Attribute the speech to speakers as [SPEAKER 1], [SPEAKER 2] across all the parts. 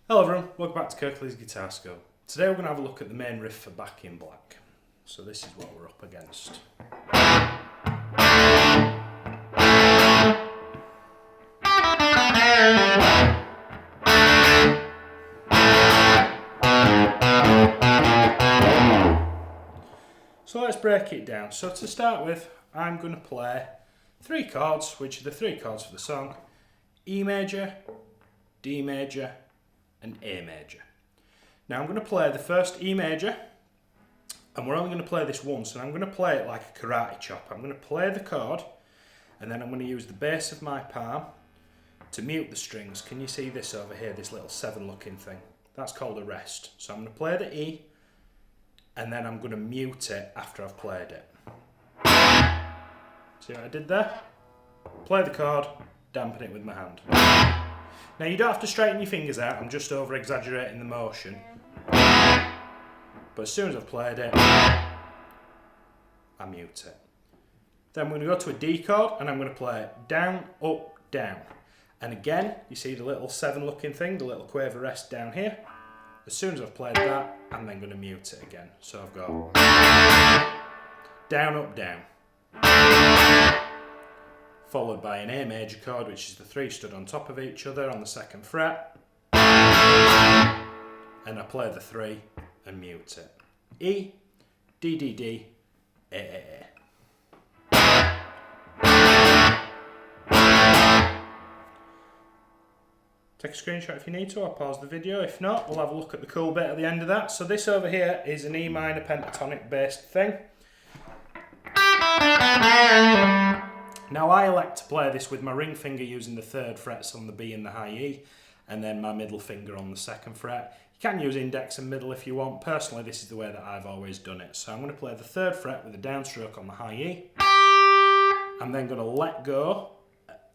[SPEAKER 1] Hello everyone, welcome back to Kirkley's Guitar School. Today we're going to have a look at the main riff for Back in Black. So this is what we're up against. So let's break it down. So to start with, I'm going to play three chords, which are the three chords for the song: E major, D major, and A major. Now I'm going to play the first E major, and we're only going to play this once, and I'm going to play it like a karate chop. I'm going to play the chord, and then I'm going to use the base of my palm to mute the strings. Can you see this over here, this little 7 looking thing? That's called a rest. So I'm going to play the E, and then I'm going to mute it after I've played it. See what I did there? Play the chord, dampen it with my hand. Now you don't have to straighten your fingers out, I'm just over exaggerating the motion. But as soon as I've played it, I mute it. Then we're going to go to a D chord, and I'm going to play down, up, down. And again, you see the little 7 looking thing, the little quaver rest down here. As soon as I've played that, I'm then going to mute it again. So I've got down, up, down. Followed by an A major chord, which is the 3 stood on top of each other on the 2nd fret. And I play the 3 and mute it. E, D, D, D, A, A, A. Take a screenshot if you need to, or pause the video. If not, we'll have a look at the cool bit at the end of that. So this over here is an E minor pentatonic based thing. Now I elect to play this with my ring finger using the 3rd frets on the B and the high E, and then my middle finger on the 2nd fret. You can use index and middle if you want. Personally, this is the way that I've always done it. So I'm going to play the 3rd fret with a downstroke on the high E. I'm then going to let go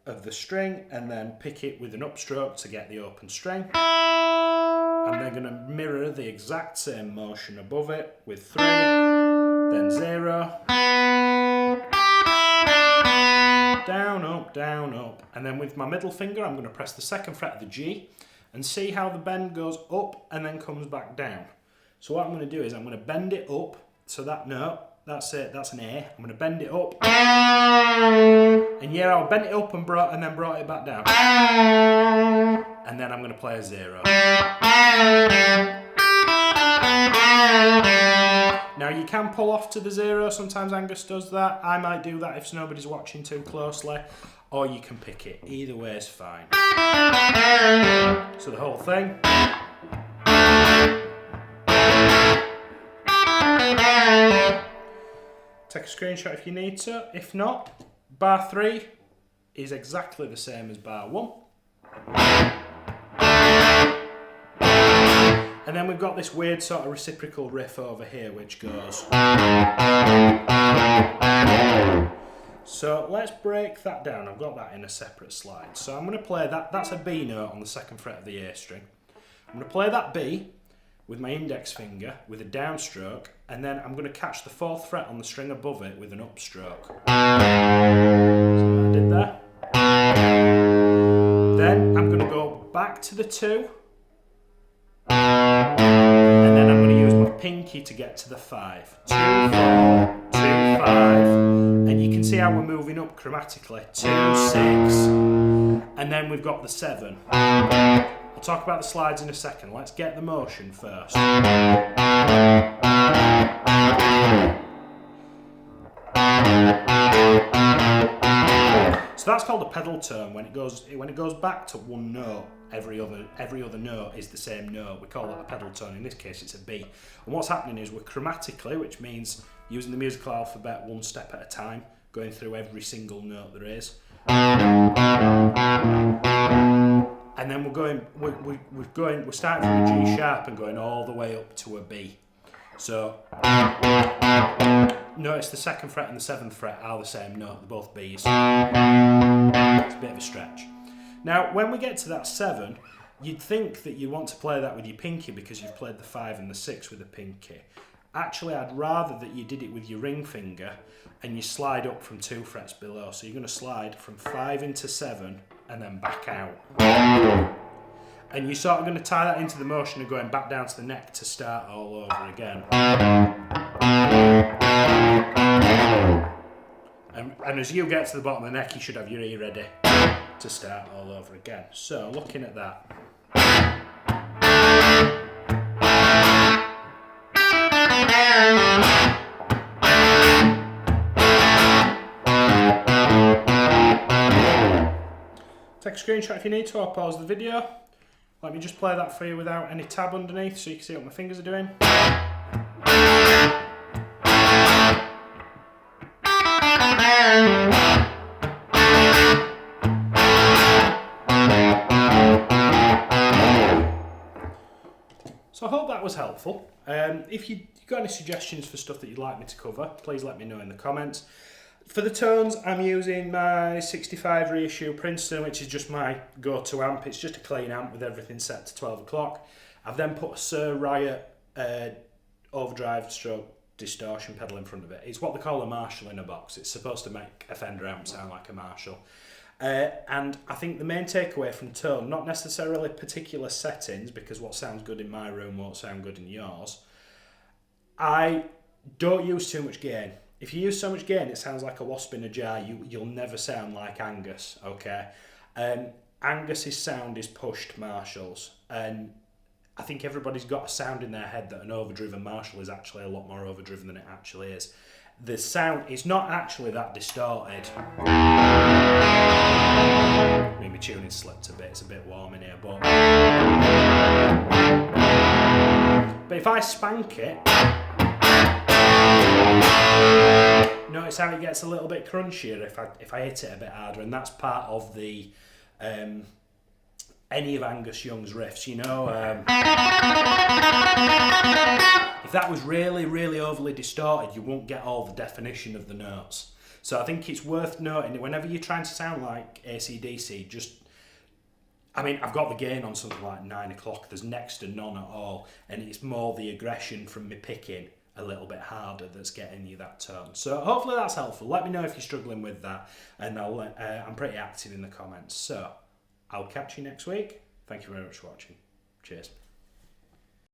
[SPEAKER 1] of the string and then pick it with an upstroke to get the open string. I'm then going to mirror the exact same motion above it with 3, then 0, down, up, and then with my middle finger I'm going to press the 2nd fret of the G and see how the bend goes up and then comes back down. So what I'm going to do is I'm going to bend it up, so that note, that's it, that's an A. I'm going to bend it up, and yeah, I'll bend it up and then brought it back down, and then I'm going to play a 0. Now you can pull off to the 0, sometimes Angus does that. I might do that if nobody's watching too closely, or you can pick it. Either way is fine. So the whole thing. Take a screenshot if you need to. If not, bar 3 is exactly the same as bar 1. And then we've got this weird sort of reciprocal riff over here which goes. So let's break that down. I've got that in a separate slide. So I'm going to play that. That's a B note on the 2nd fret of the A string. I'm going to play that B with my index finger with a downstroke, and then I'm going to catch the 4th fret on the string above it with an upstroke. So I did that. Then I'm going to go back to the 2. And then I'm going to use my pinky to get to the 5. 2, 4, 2, 5. And you can see how we're moving up chromatically. 2, 6. And then we've got the 7. I'll talk about the slides in a second. Let's get the motion first. So that's called a pedal tone. When it goes back to one note, every other note is the same note. We call that a pedal tone. In this case, it's a B. And what's happening is we're chromatically, which means using the musical alphabet one step at a time, going through every single note there is. And then we're starting from a G sharp and going all the way up to a B. So notice the 2nd fret and the 7th fret are the same note, they're both B's. It's a bit of a stretch. Now, when we get to that 7, you'd think that you want to play that with your pinky because you've played the 5 and the 6 with a pinky. Actually, I'd rather that you did it with your ring finger and you slide up from 2 frets below. So you're going to slide from 5 into 7 and then back out. And you're sort of going to tie that into the motion of going back down to the neck to start all over again. And as you get to the bottom of the neck, you should have your ear ready to start all over again. So, looking at that. Take a screenshot if you need to, or pause the video. Let me just play that for you without any tab underneath so you can see what my fingers are doing. So I hope that was helpful. If you've got any suggestions for stuff that you'd like me to cover, please let me know in the comments. For the tones, I'm using my 65 reissue Princeton, which is just my go-to amp. It's just a clean amp with everything set to 12 o'clock. I've then put a Sir Riot overdrive stroke distortion pedal in front of it. It's what they call a Marshall in a box. It's supposed to make a Fender amp sound like a Marshall. And I think the main takeaway from tone, not necessarily particular settings, because what sounds good in my room won't sound good in yours. I don't use too much gain. If you use so much gain, it sounds like a wasp in a jar. You'll never sound like Angus, okay? Angus's sound is pushed Marshalls, and I think everybody's got a sound in their head that an overdriven Marshall is actually a lot more overdriven than it actually is. The sound is not actually that distorted. Maybe tuning slipped a bit, it's a bit warm in here, but if I spank it, notice how it gets a little bit crunchier if I hit it a bit harder, and that's part of the any of Angus Young's riffs, you know. If that was really, really overly distorted, you won't get all the definition of the notes. So I think it's worth noting that whenever you're trying to sound like AC/DC, I mean, I've got the gain on something like 9 o'clock, there's next to none at all, and it's more the aggression from me picking a little bit harder that's getting you that tone. So hopefully that's helpful. Let me know if you're struggling with that, and I'm pretty active in the comments. So I'll catch you next week. Thank you very much for watching. Cheers.